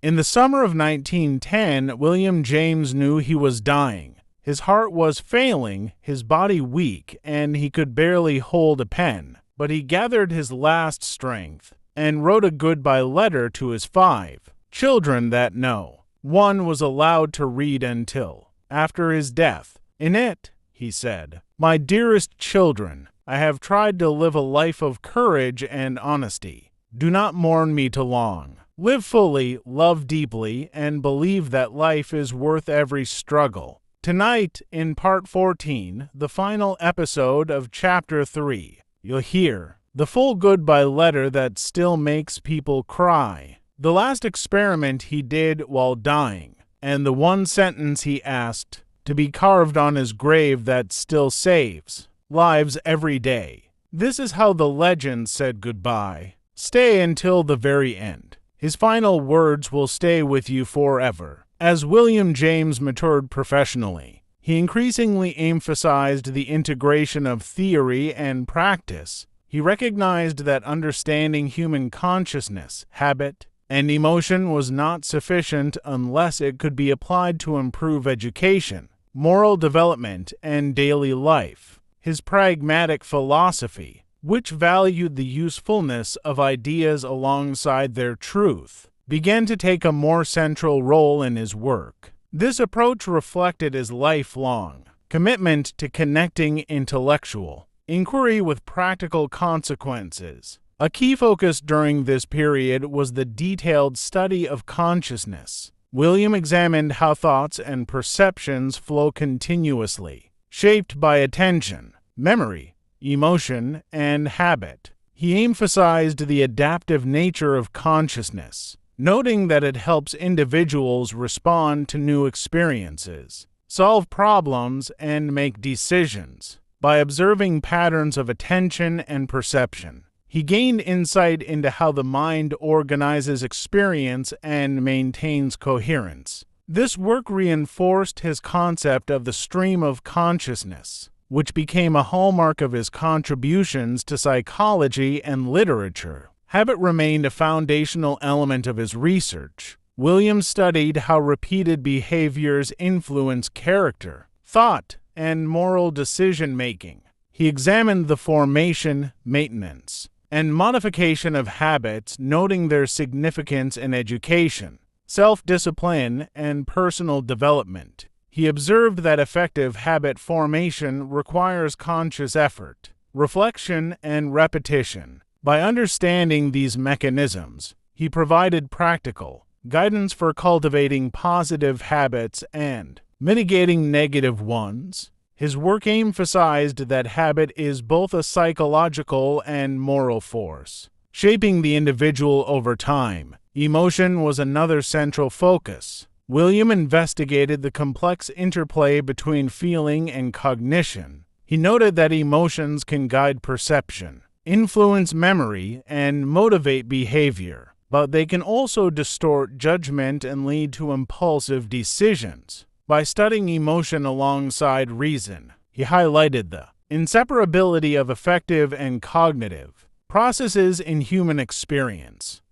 In the summer of 1910, William James knew he was dying. His heart was failing, his body weak, and he could barely hold a pen. But he gathered his last strength and wrote a goodbye letter to his 5 children that no one was allowed to read until after his death. In it, he said, "My dearest children, I have tried to live a life of courage and honesty. Do not mourn me too long. Live fully, love deeply, and believe that life is worth every struggle." Tonight, in Part 14, the final episode of Chapter 3, you'll hear the full goodbye letter that still makes people cry, the last experiment he did while dying, and the one sentence he asked to be carved on his grave that still saves lives every day. This is how the legend said goodbye. Stay until the very end. His final words will stay with you forever. As William James matured professionally, he increasingly emphasized the integration of theory and practice. He recognized that understanding human consciousness, habit, and emotion was not sufficient unless it could be applied to improve education, moral development, and daily life. His pragmatic philosophy, which valued the usefulness of ideas alongside their truth, began to take a more central role in his work. This approach reflected his lifelong commitment to connecting intellectual inquiry with practical consequences. A key focus during this period was the detailed study of consciousness. William examined how thoughts and perceptions flow continuously, shaped by attention, memory, emotion, and habit. He emphasized the adaptive nature of consciousness, noting that it helps individuals respond to new experiences, solve problems, and make decisions. By observing patterns of attention and perception, he gained insight into how the mind organizes experience and maintains coherence. This work reinforced his concept of the stream of consciousness, which became a hallmark of his contributions to psychology and literature. Habit remained a foundational element of his research. William studied how repeated behaviors influence character, thought, and moral decision-making. He examined the formation, maintenance, and modification of habits, noting their significance in education, self-discipline, and personal development. He observed that effective habit formation requires conscious effort, reflection, and repetition. By understanding these mechanisms, he provided practical guidance for cultivating positive habits and mitigating negative ones. His work emphasized that habit is both a psychological and moral force, shaping the individual over time. Emotion was another central focus. William investigated the complex interplay between feeling and cognition. He noted that emotions can guide perception, influence memory, and motivate behavior, but they can also distort judgment and lead to impulsive decisions. By studying emotion alongside reason, he highlighted the inseparability of affective and cognitive processes in human experience.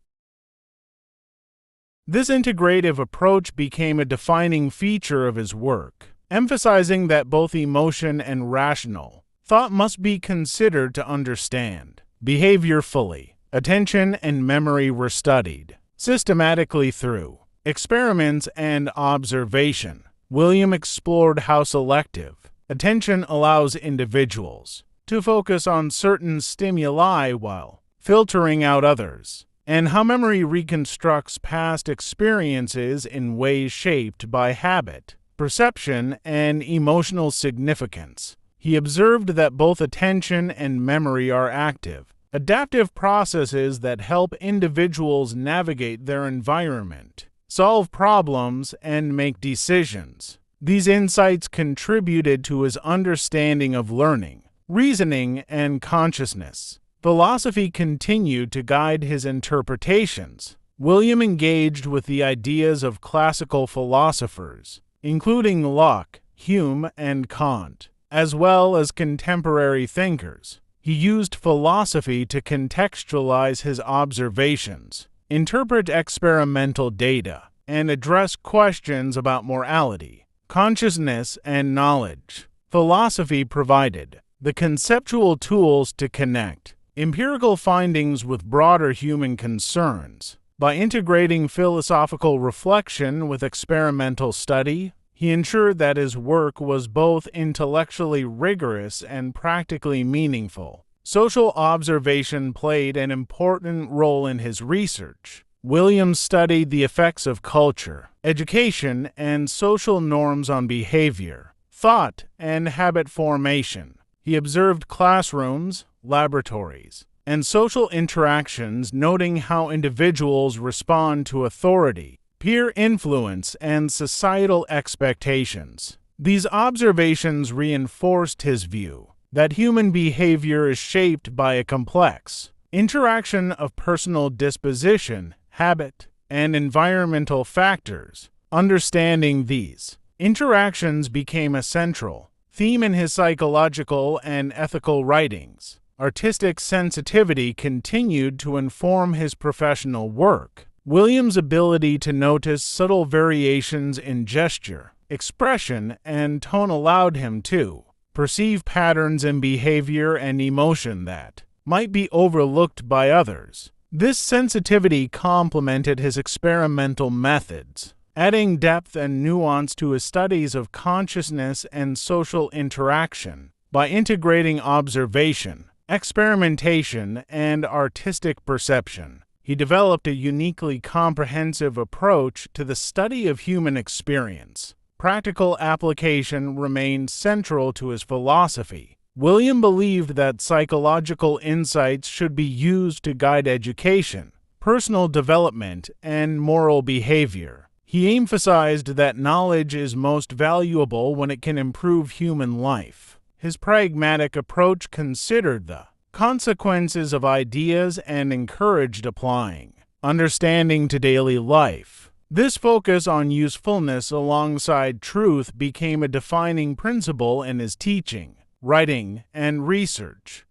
This integrative approach became a defining feature of his work, emphasizing that both emotion and rational thought must be considered to understand behavior fully. Attention and memory were studied systematically through experiments and observation. William explored how selective attention allows individuals to focus on certain stimuli while filtering out others, and how memory reconstructs past experiences in ways shaped by habit, perception, and emotional significance. He observed that both attention and memory are active, adaptive processes that help individuals navigate their environment, solve problems, and make decisions. These insights contributed to his understanding of learning, reasoning, and consciousness. Philosophy continued to guide his interpretations. William engaged with the ideas of classical philosophers, including Locke, Hume, and Kant, as well as contemporary thinkers. He used philosophy to contextualize his observations, interpret experimental data, and address questions about morality, consciousness, and knowledge. Philosophy provided the conceptual tools to connect empirical findings with broader human concerns. By integrating philosophical reflection with experimental study, he ensured that his work was both intellectually rigorous and practically meaningful. Social observation played an important role in his research. William studied the effects of culture, education, and social norms on behavior, thought, and habit formation. He observed classrooms, laboratories, and social interactions, noting how individuals respond to authority, peer influence, and societal expectations. These observations reinforced his view that human behavior is shaped by a complex interaction of personal disposition, habit, and environmental factors. Understanding these interactions became a central theme in his psychological and ethical writings. Artistic sensitivity continued to inform his professional work. William's ability to notice subtle variations in gesture, expression, and tone allowed him to perceive patterns in behavior and emotion that might be overlooked by others. This sensitivity complemented his experimental methods, adding depth and nuance to his studies of consciousness and social interaction. By integrating observation, experimentation, and artistic perception, he developed a uniquely comprehensive approach to the study of human experience. Practical application remained central to his philosophy. William believed that psychological insights should be used to guide education, personal development, and moral behavior. He emphasized that knowledge is most valuable when it can improve human life. His pragmatic approach considered the consequences of ideas and encouraged applying understanding to daily life. This focus on usefulness alongside truth became a defining principle in his teaching, writing, and research.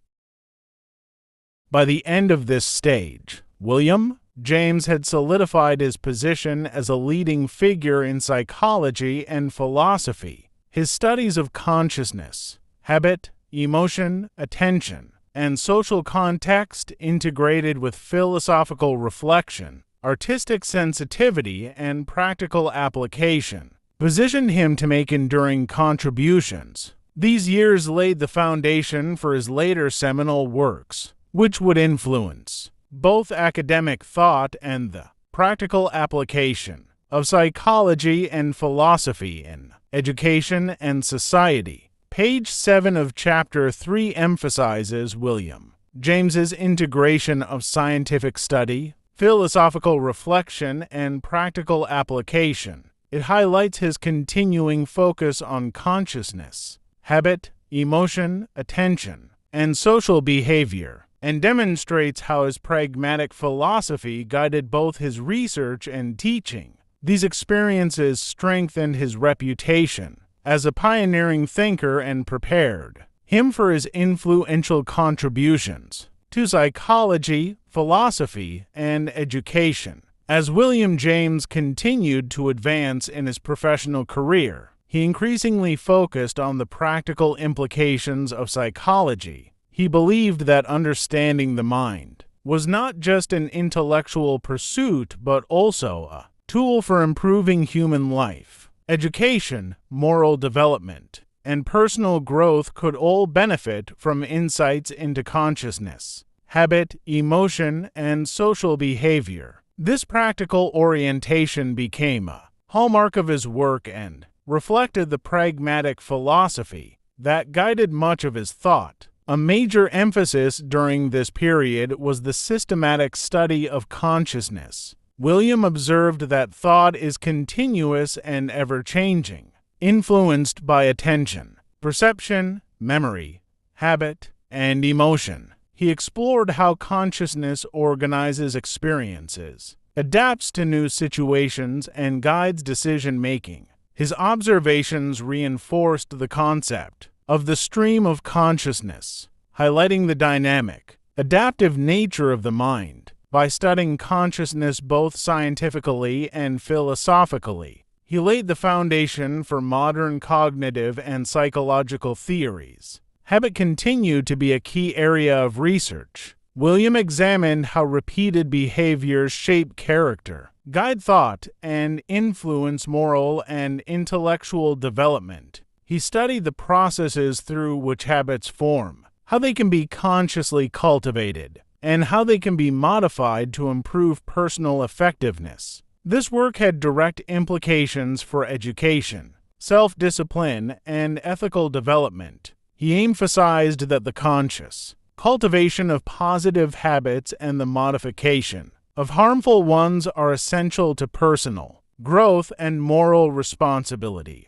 By the end of this stage, William James had solidified his position as a leading figure in psychology and philosophy. His studies of consciousness, habit, emotion, attention, and social context, integrated with philosophical reflection, artistic sensitivity, and practical application, positioned him to make enduring contributions. These years laid the foundation for his later seminal works, which would influence both academic thought and the practical application of psychology and philosophy in education and society. Page 7 of Chapter 3 emphasizes William James's integration of scientific study, philosophical reflection, and practical application. It highlights his continuing focus on consciousness, habit, emotion, attention, and social behavior, and demonstrates how his pragmatic philosophy guided both his research and teaching. These experiences strengthened his reputation as a pioneering thinker and prepared him for his influential contributions to psychology, philosophy, and education. As William James continued to advance in his professional career, he increasingly focused on the practical implications of psychology. He believed that understanding the mind was not just an intellectual pursuit, but also a tool for improving human life. Education, moral development, and personal growth could all benefit from insights into consciousness, habit, emotion, and social behavior. This practical orientation became a hallmark of his work and reflected the pragmatic philosophy that guided much of his thought. A major emphasis during this period was the systematic study of consciousness. William observed that thought is continuous and ever-changing, influenced by attention, perception, memory, habit, and emotion. He explored how consciousness organizes experiences, adapts to new situations, and guides decision-making. His observations reinforced the concept of the stream of consciousness, highlighting the dynamic, adaptive nature of the mind. By studying consciousness both scientifically and philosophically, he laid the foundation for modern cognitive and psychological theories. Habit continued to be a key area of research. William examined how repeated behaviors shape character, guide thought, and influence moral and intellectual development. He studied the processes through which habits form, how they can be consciously cultivated, and how they can be modified to improve personal effectiveness. This work had direct implications for education, self-discipline, and ethical development. He emphasized that the conscious cultivation of positive habits and the modification of harmful ones are essential to personal growth and moral responsibility.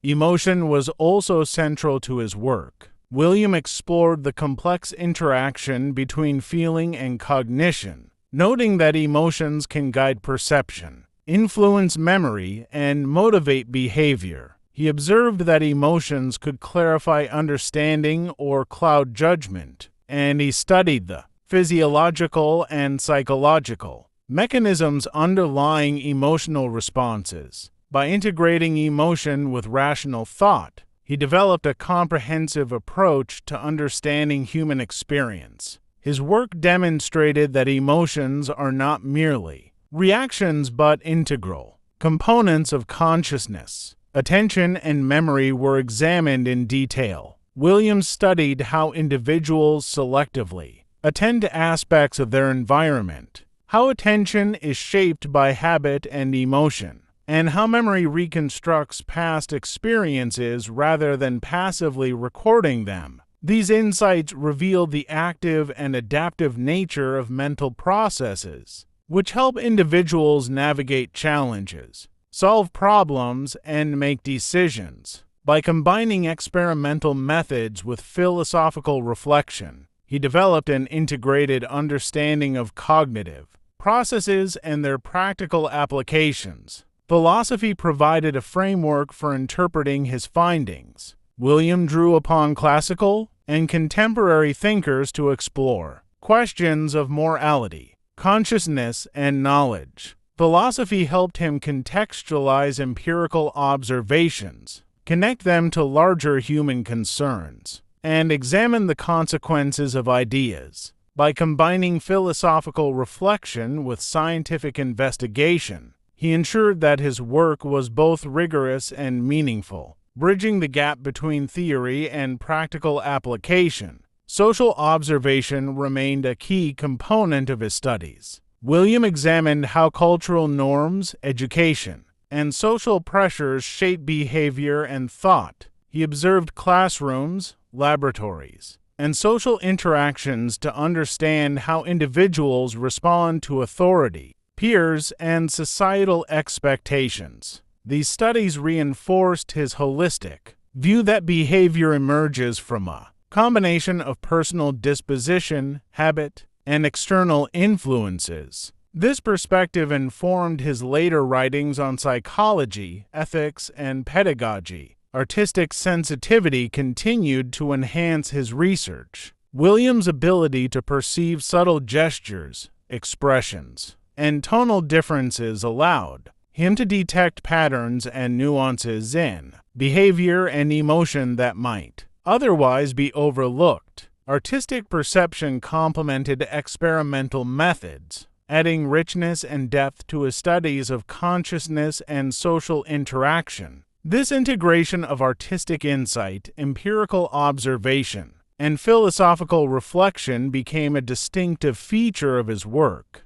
Emotion was also central to his work. William explored the complex interaction between feeling and cognition, noting that emotions can guide perception, influence memory, and motivate behavior. He observed that emotions could clarify understanding or cloud judgment, and he studied the physiological and psychological mechanisms underlying emotional responses. By integrating emotion with rational thought, he developed a comprehensive approach to understanding human experience. His work demonstrated that emotions are not merely reactions but integral components of consciousness. Attention and memory were examined in detail. Williams studied how individuals selectively attend to aspects of their environment, how attention is shaped by habit and emotion, and how memory reconstructs past experiences rather than passively recording them. These insights reveal the active and adaptive nature of mental processes, which help individuals navigate challenges, solve problems, and make decisions. By combining experimental methods with philosophical reflection, he developed an integrated understanding of cognitive processes and their practical applications. Philosophy provided a framework for interpreting his findings. William drew upon classical and contemporary thinkers to explore questions of morality, consciousness, and knowledge. Philosophy helped him contextualize empirical observations, connect them to larger human concerns, and examine the consequences of ideas. By combining philosophical reflection with scientific investigation, he ensured that his work was both rigorous and meaningful, bridging the gap between theory and practical application. Social observation remained a key component of his studies. William examined how cultural norms, education, and social pressures shape behavior and thought. He observed classrooms, laboratories, and social interactions to understand how individuals respond to authority, peers, and societal expectations. These studies reinforced his holistic view that behavior emerges from a combination of personal disposition, habit, and external influences. This perspective informed his later writings on psychology, ethics, and pedagogy. Artistic sensitivity continued to enhance his research. William's ability to perceive subtle gestures, expressions, and tonal differences allowed him to detect patterns and nuances in behavior and emotion that might otherwise be overlooked. Artistic perception complemented experimental methods, adding richness and depth to his studies of consciousness and social interaction. This integration of artistic insight, empirical observation, and philosophical reflection became a distinctive feature of his work.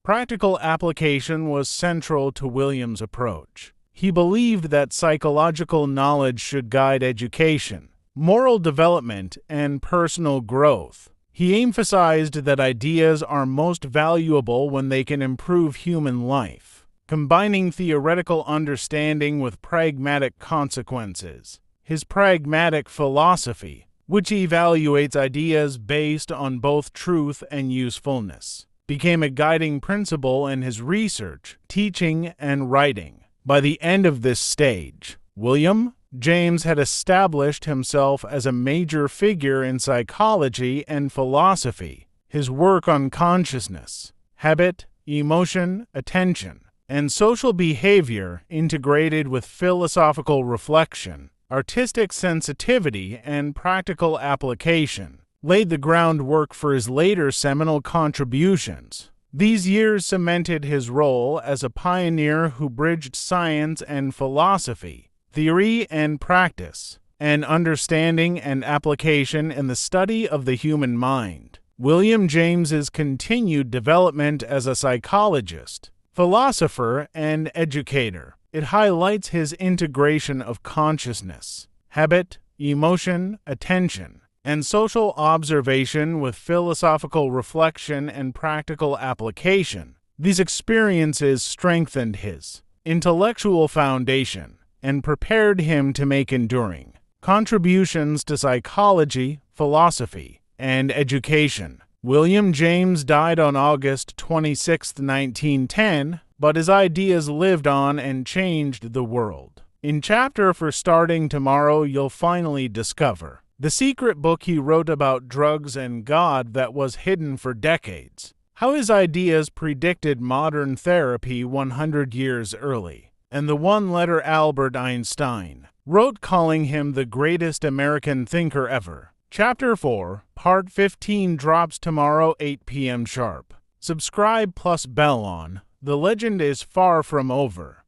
Practical application was central to William's approach. He believed that psychological knowledge should guide education, moral development, and personal growth. He emphasized that ideas are most valuable when they can improve human life, combining theoretical understanding with pragmatic consequences. His pragmatic philosophy, which evaluates ideas based on both truth and usefulness, became a guiding principle in his research, teaching, and writing. By the end of this stage, William James had established himself as a major figure in psychology and philosophy. His work on consciousness, habit, emotion, attention, and social behavior, integrated with philosophical reflection, artistic sensitivity, and practical application, laid the groundwork for his later seminal contributions. These years cemented his role as a pioneer who bridged science and philosophy, theory and practice, and understanding and application in the study of the human mind. William James's continued development as a psychologist, philosopher, and educator. It highlights his integration of consciousness, habit, emotion, attention, and social observation with philosophical reflection and practical application. These experiences strengthened his intellectual foundation and prepared him to make enduring contributions to psychology, philosophy, and education. William James died on August 26, 1910, but his ideas lived on and changed the world. In Chapter for Starting Tomorrow, you'll finally discover the secret book he wrote about drugs and God that was hidden for decades, how his ideas predicted modern therapy 100 years early, and the one-letter Albert Einstein wrote, calling him the greatest American thinker ever. Chapter 4, Part 15 drops tomorrow 8 p.m. sharp. Subscribe plus bell on. The legend is far from over.